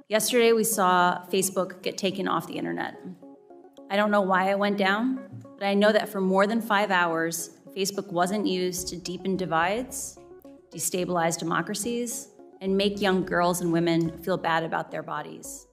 Yesterday, we saw Facebook get taken off the internet. I don't know why it went down, but I know that for more than 5 hours, Facebook wasn't used to deepen divides, destabilize democracies, and make young girls and women feel bad about their bodies.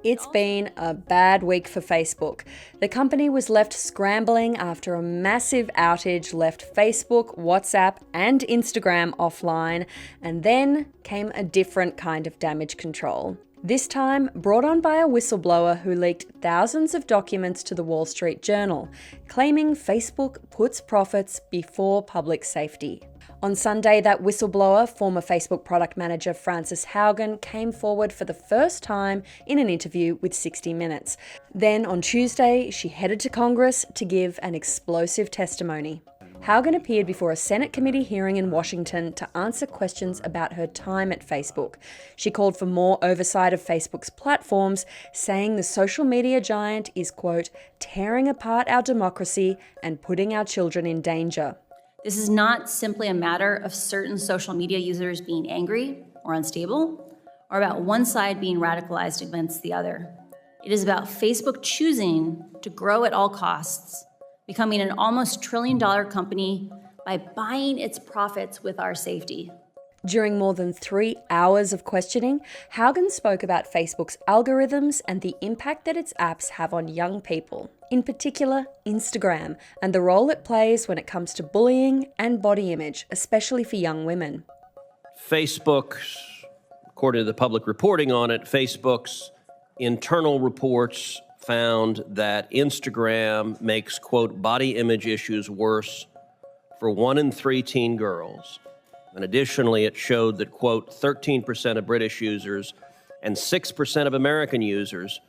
It's been a bad week for Facebook. The company was left scrambling after a massive outage left Facebook, WhatsApp, and Instagram offline, and then came a different kind of damage control. This time brought on by a whistleblower who leaked thousands of documents to the Wall Street Journal, claiming Facebook puts profits before public safety. On Sunday, that whistleblower, former Facebook product manager Frances Haugen, came forward for the first time in an interview with 60 Minutes. Then on Tuesday, she headed to Congress to give an explosive testimony. Haugen appeared before a Senate committee hearing in Washington to answer questions about her time at Facebook. She called for more oversight of Facebook's platforms, saying the social media giant is, quote, tearing apart our democracy and putting our children in danger. This is not simply a matter of certain social media users being angry or unstable, or about one side being radicalized against the other. It is about Facebook choosing to grow at all costs, becoming an almost $1 trillion company by buying its profits with our safety. During more than 3 hours of questioning, Haugen spoke about Facebook's algorithms and the impact that its apps have on young people, in particular Instagram, and the role it plays when it comes to bullying and body image, especially for young women. Facebook's, according to the public reporting on it, Facebook's internal reports found that Instagram makes, quote, body image issues worse for 1 in 3 teen girls. And additionally, it showed that, quote, 13% of British users and 6% of American users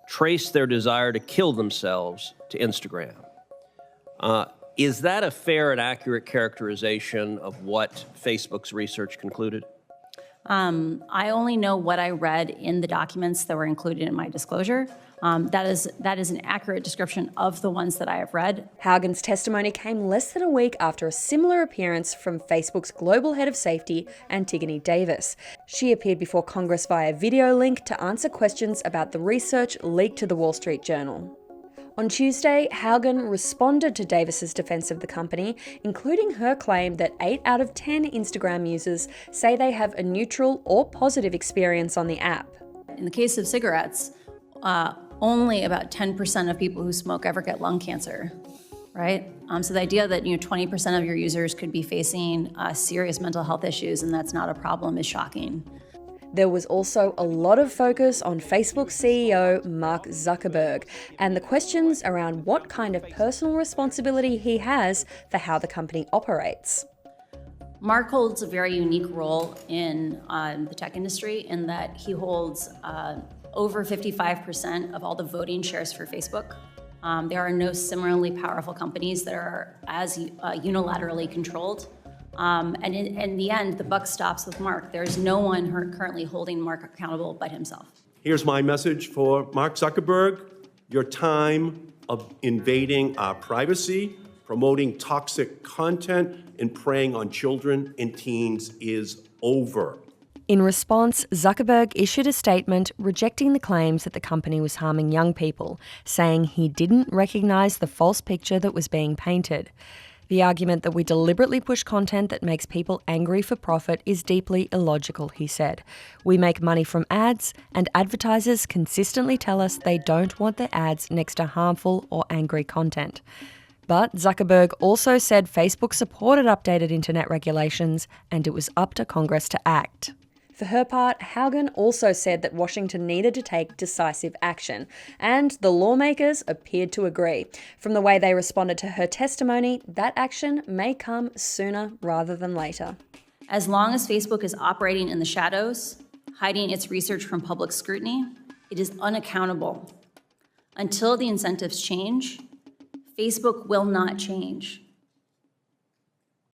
trace their desire to kill themselves to Instagram. Is that a fair and accurate characterization of what Facebook's research concluded? I only know what I read in the documents that were included in my disclosure. That is an accurate description of the ones that I have read. Haugen's testimony came less than a week after a similar appearance from Facebook's global head of safety, Antigone Davis. She appeared before Congress via video link to answer questions about the research leaked to the Wall Street Journal. On Tuesday, Haugen responded to Davis's defense of the company, including her claim that 8 out of 10 Instagram users say they have a neutral or positive experience on the app. In the case of cigarettes, only about 10% of people who smoke ever get lung cancer, right? So the idea that 20% of your users could be facing serious mental health issues and that's not a problem is shocking. There was also a lot of focus on Facebook CEO Mark Zuckerberg and the questions around what kind of personal responsibility he has for how the company operates. Mark holds a very unique role in the tech industry in that he holds over 55% of all the voting shares for Facebook. There are no similarly powerful companies that are as unilaterally controlled. And in the end, the buck stops with Mark. There's no one currently holding Mark accountable but himself. Here's my message for Mark Zuckerberg. Your time of invading our privacy, promoting toxic content, and preying on children and teens is over. In response, Zuckerberg issued a statement rejecting the claims that the company was harming young people, saying he didn't recognise the false picture that was being painted. The argument that we deliberately push content that makes people angry for profit is deeply illogical, he said. We make money from ads, and advertisers consistently tell us they don't want their ads next to harmful or angry content. But Zuckerberg also said Facebook supported updated internet regulations, and it was up to Congress to act. For her part, Haugen also said that Washington needed to take decisive action, and the lawmakers appeared to agree. From the way they responded to her testimony, that action may come sooner rather than later. As long as Facebook is operating in the shadows, hiding its research from public scrutiny, it is unaccountable. Until the incentives change, Facebook will not change.